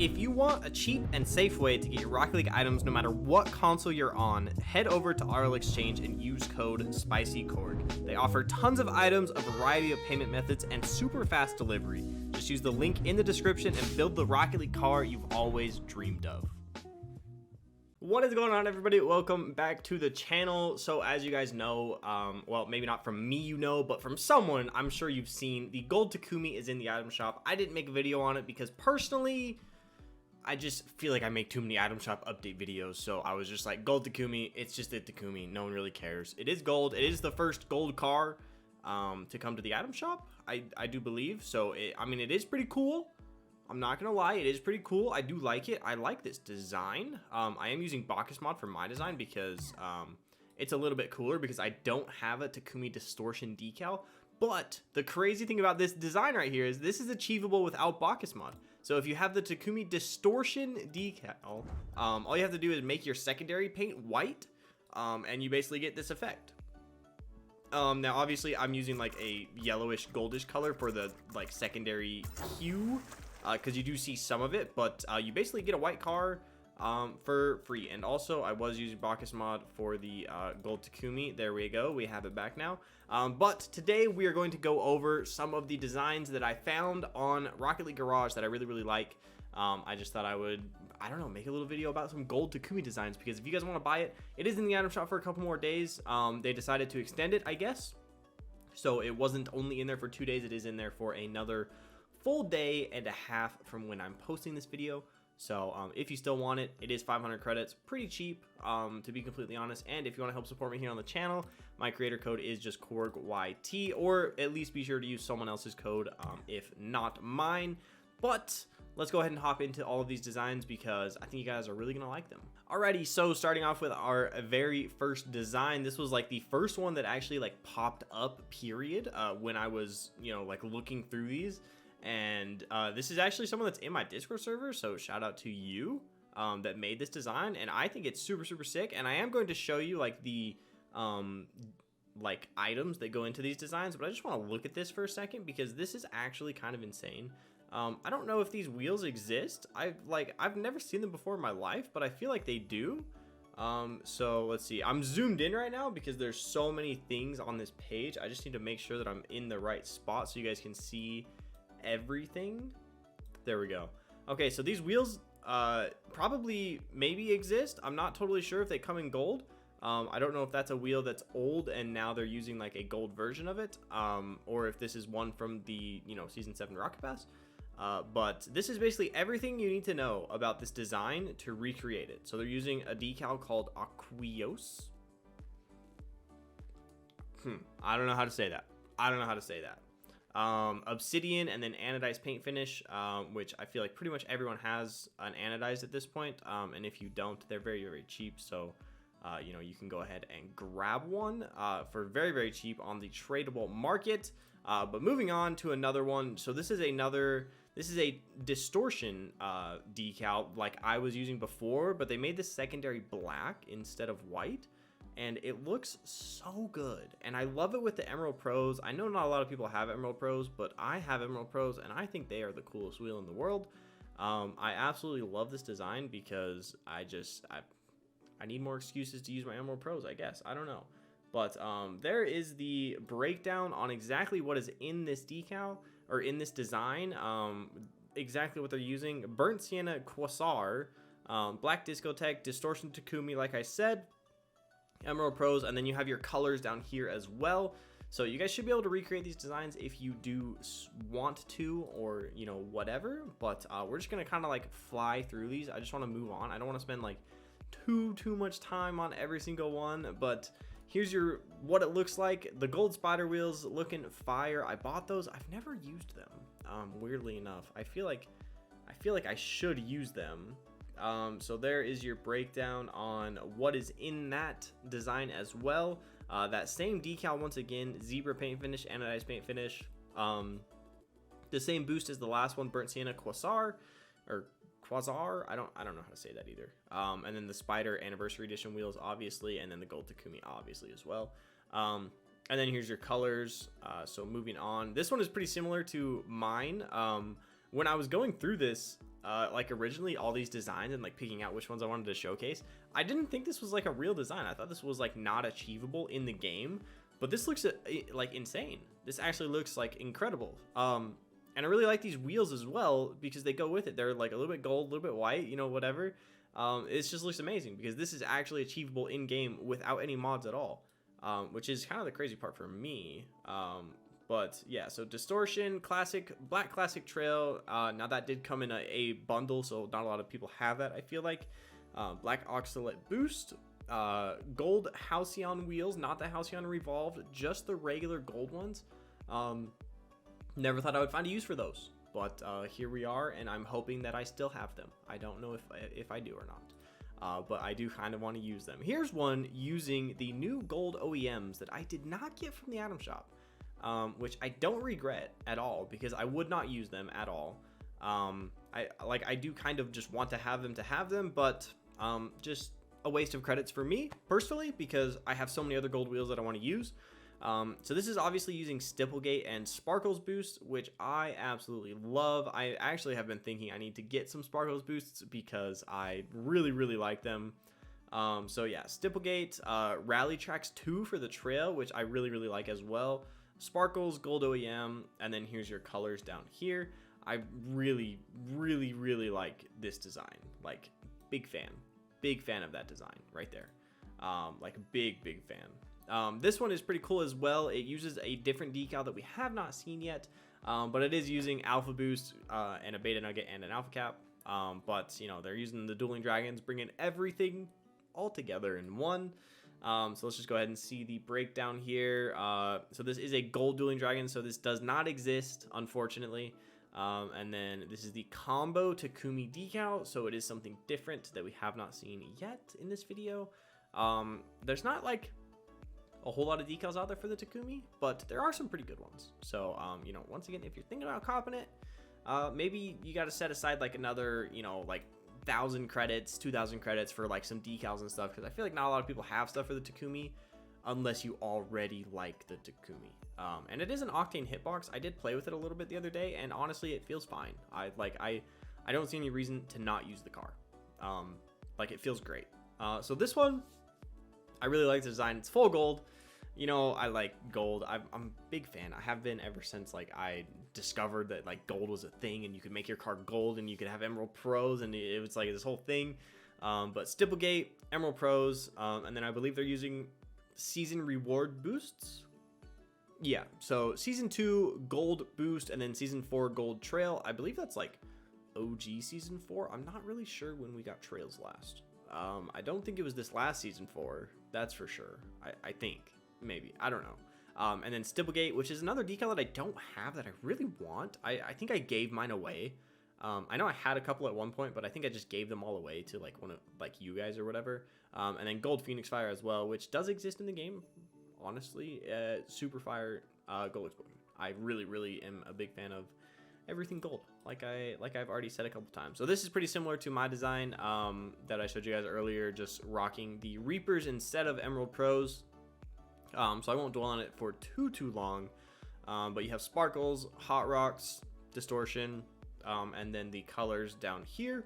If you want a cheap and safe way to get your Rocket League items no matter what console you're on, head over to RL Exchange and use code spicycorg. They offer tons of items, a variety of payment methods, and super fast delivery. Just use the link in the description and build the Rocket League car you've always dreamed of. What is going on, everybody? Welcome back to the channel. So as you guys know, well, maybe not from me, but from someone, I'm sure you've seen, the gold Takumi is in the item shop. I didn't make a video on it because personally, I just feel like I make too many item shop update videos. So I was just like, gold Takumi, it's just a Takumi. No one really cares. It is gold. It is the first gold car to come to the item shop, I do believe. So, I mean, it is pretty cool. I'm not gonna lie, it is pretty cool. I do like it. I like this design. I am using Bacchus mod for my design because it's a little bit cooler because I don't have a Takumi distortion decal. But the crazy thing about this design right here is this is achievable without Bacchus mod. So if you have the Takumi distortion decal, all you have to do is make your secondary paint white, and you basically get this effect. Now obviously I'm using like a yellowish goldish color for the like secondary hue, because you do see some of it, but you basically get a white car for free. And also I was using Bacchus mod for the gold Takumi. There we go, we have it back now. But today we are going to go over some of the designs that I found on Rocket League Garage that I really like. I just thought I would, I don't know, make a little video about some gold Takumi designs, because if you guys want to buy it, it is in the item shop for a couple more days. They decided to extend it, I guess, so it wasn't only in there for 2 days, it is in there for another full day and a half from when I'm posting this video. So if you still want it, it is 500 credits, pretty cheap, to be completely honest. And if you want to help support me here on the channel, my creator code is just corgYT, or at least be sure to use someone else's code if not mine. But let's go ahead and hop into all of these designs because I think you guys are really gonna like them. Alrighty, so starting off with our very first design. This was like the first one that actually like popped up, period, when I was, you know, like looking through these. And this is actually someone that's in my Discord server, so shout out to you that made this design, and I think it's super sick. And I am going to show you like the like items that go into these designs, but I just want to look at this for a second because this is actually kind of insane. I don't know if these wheels exist. I've never seen them before in my life, but I feel like they do. So let's see, I'm zoomed in right now because there's so many things on this page. I just need to make sure that I'm in the right spot so you guys can see everything. There we go. Okay, so these wheels probably maybe exist. I'm not totally sure if they come in gold. I don't know if that's a wheel that's old and now they're using like a gold version of it, or if this is one from the, you know, season 7 Rocket Pass. But this is basically everything you need to know about this design to recreate it. So they're using a decal called Aqueous. I don't know how to say that. Obsidian, and then anodized paint finish, which I feel like pretty much everyone has an anodized at this point, and if you don't, they're very cheap. So you know, you can go ahead and grab one for very cheap on the tradable market. But moving on to another one. So this is a distortion decal like I was using before, but they made this secondary black instead of white. And it looks so good, and I love it with the Emerald Pros. I know not a lot of people have Emerald Pros, but I have Emerald Pros, and I think they are the coolest wheel in the world. I absolutely love this design because I need more excuses to use my Emerald Pros, I guess. I don't know. But there is the breakdown on exactly what is in this decal, or in this design, exactly what they're using. Burnt Sienna Quasar, Black Discotheque, Distortion Takumi, like I said, Emerald Pros, and then you have your colors down here as well. So you guys should be able to recreate these designs if you do want to, or you know, whatever. But we're just gonna kind of like fly through these. I just want to move on. I don't want to spend like too much time on every single one. But here's what it looks like. The gold spider wheels looking fire. I bought those. I've never used them. Weirdly enough, I feel like I should use them. So there is your breakdown on what is in that design as well. That same decal, once again, zebra paint finish, anodized paint finish. The same boost as the last one, Burnt Sienna Quasar, or Quasar. I don't know how to say that either. And then the Spider Anniversary Edition wheels, obviously, and then the gold Takumi, obviously, as well. And then here's your colors. So moving on, this one is pretty similar to mine. When I was going through this, like originally all these designs and like picking out which ones I wanted to showcase, I didn't think this was like a real design. I thought this was like not achievable in the game, but this looks like insane. This actually looks like incredible. And I really like these wheels as well because they go with it. They're like a little bit gold, a little bit white, you know, whatever. It just looks amazing because this is actually achievable in game without any mods at all, which is kind of the crazy part for me. But yeah, so distortion, classic, black classic trail. Now that did come in a bundle, so not a lot of people have that, I feel like. Black oxalate boost, gold halcyon wheels, not the halcyon revolved, just the regular gold ones. Never thought I would find a use for those, but here we are, and I'm hoping that I still have them. I don't know if I do or not, but I do kind of want to use them. Here's one using the new gold OEMs that I did not get from the item shop. Which I don't regret at all because I would not use them at all. I do kind of just want to have them, but just a waste of credits for me personally because I have so many other gold wheels that I want to use. So this is obviously using Stipplegate and Sparkles boost, which I absolutely love. I actually have been thinking I need to get some Sparkles boosts because I really like them. So yeah, Stipplegate, Rally Tracks 2 for the trail, which I really like as well. Sparkles, gold OEM, and then here's your colors down here. I really like this design. Like, big fan of that design right there. Like big fan. This one is pretty cool as well. It uses a different decal that we have not seen yet, but it is using Alpha Boost and a Beta Nugget and an Alpha Cap. But you know, they're using the Dueling Dragons, bringing everything all together in one. So let's just go ahead and see the breakdown here. So this is a gold Dueling Dragon, so this does not exist, unfortunately. And then this is the combo Takumi decal, so it is something different that we have not seen yet in this video. There's not like a whole lot of decals out there for the Takumi, but there are some pretty good ones. So, you know, once again, if you're thinking about copping it, maybe you got to set aside like another, you know, like 1,000 credits, 2,000 credits for like some decals and stuff, because I feel like not a lot of people have stuff for the Takumi unless you already like the Takumi. And it is an Octane hitbox. I did play with it a little bit the other day, and honestly, it feels fine. I don't see any reason to not use the car. Like, it feels great. So this one, I really like the design. It's full gold. You know, I like gold. I'm a big fan. I have been ever since like I discovered that like gold was a thing and you could make your car gold and you could have Emerald Pros, and it was like this whole thing. But Stipplegate, Emerald Pros, and then I believe they're using season reward boosts. Yeah, so season 2 gold boost and then season 4 gold trail. I believe that's like OG season 4. I'm not really sure when we got trails last. I don't think it was this last season 4. That's for sure. I think. Maybe, I don't know. And then Stipplegate, which is another decal that I don't have that I really want. I think I gave mine away. I know I had a couple at one point, but I think I just gave them all away to like one of like you guys or whatever. And then Gold Phoenix Fire as well, which does exist in the game. Honestly, Super Fire, Gold Explosion. I really am a big fan of everything gold, like I've already said a couple times. So this is pretty similar to my design that I showed you guys earlier, just rocking the Reapers instead of Emerald Pros. So I won't dwell on it for too long, but you have Sparkles, Hot Rocks, Distortion, and then the colors down here.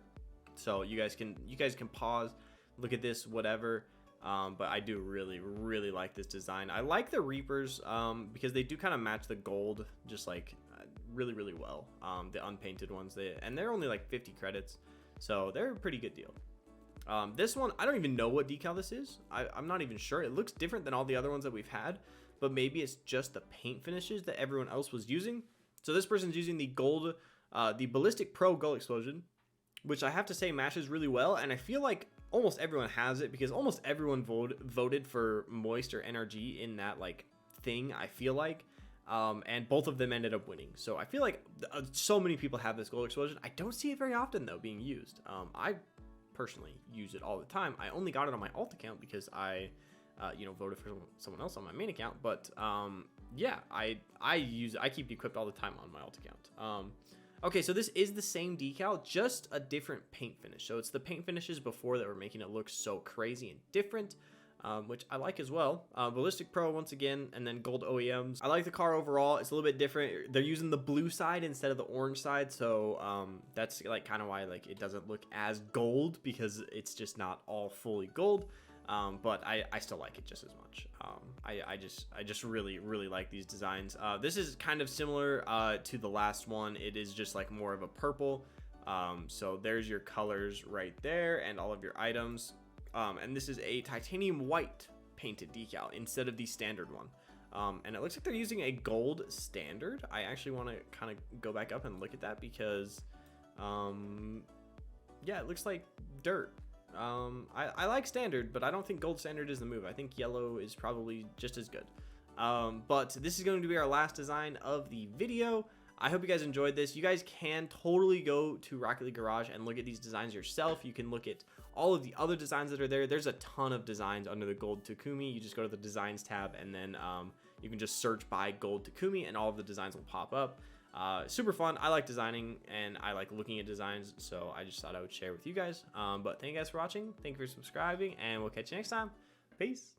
So you guys can pause, look at this, whatever. But I do really like this design. I like the Reapers because they do kind of match the gold just like really well. The unpainted ones, and they're only like 50 credits, so they're a pretty good deal. This one, I don't even know what decal this is. I'm not even sure. It looks different than all the other ones that we've had, but maybe it's just the paint finishes that everyone else was using. So this person's using the gold, the Ballistic Pro Gold Explosion, which I have to say matches really well, and I feel like almost everyone has it because almost everyone voted for Moist or NRG in that like thing, I feel like. And both of them ended up winning. So I feel like so many people have this Gold Explosion. I don't see it very often though being used. I personally use it all the time. I only got it on my alt account because I voted for someone else on my main account, but yeah, I keep it equipped all the time on my alt account. Okay, so this is the same decal, just a different paint finish. So it's the paint finishes before that were making it look so crazy and different. which I like as well. Ballistic Pro once again, and then gold OEMs. I like the car overall. It's a little bit different. They're using the blue side instead of the orange side, so that's like kind of why like it doesn't look as gold, because it's just not all fully gold. But I still like it just as much. I just really like these designs. This is kind of similar to the last one. It is just like more of a purple. So there's your colors right there and all of your items. And this is a titanium white painted decal instead of the standard one. And it looks like they're using a gold standard. I actually want to kind of go back up and look at that because, yeah, it looks like dirt. I like standard, but I don't think gold standard is the move. I think yellow is probably just as good. But this is going to be our last design of the video. I hope you guys enjoyed this. You guys can totally go to Rocket League Garage and look at these designs yourself. You can look at all of the other designs that are there. There's a ton of designs under the gold Takumi. You just go to the designs tab, and then you can just search by gold Takumi, and all of the designs will pop up. Super fun. I like designing, and I like looking at designs, so I just thought I would share with you guys. But thank you guys for watching. Thank you for subscribing, and we'll catch you next time. Peace.